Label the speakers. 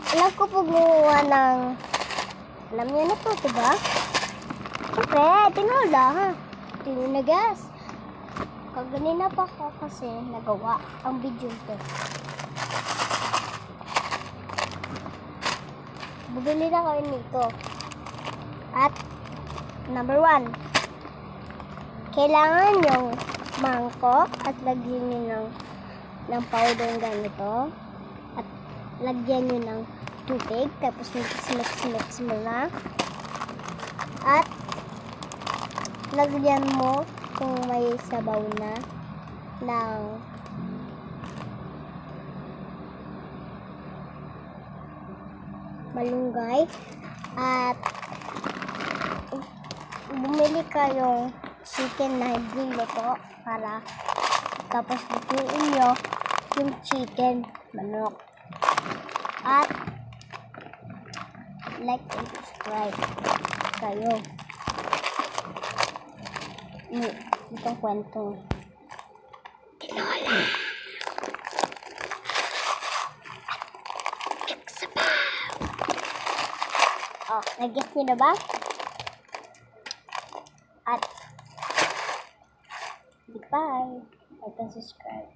Speaker 1: Alam ko po gumawa ng, alam niyo na po, diba? Siyempre, tinola, ha? Tinagas. Kaganina pa ako kasi nagawa ang video ko. Bumili na kayo nito. At, number 1, kailangan yung mangkok at lagyan nyo ng powder ganito. At lagyan nyo ng tubig. Tapos mix mo na. At lagyan mo kung may sabaw na ng malunggay. At bumili kayong chicken na hindi luto para tapos lutuin nyo yung chicken manok. At like and subscribe kayo. Itong kwentong tinola. Oh, nag-guess nyo na ba? At goodbye. Like and subscribe.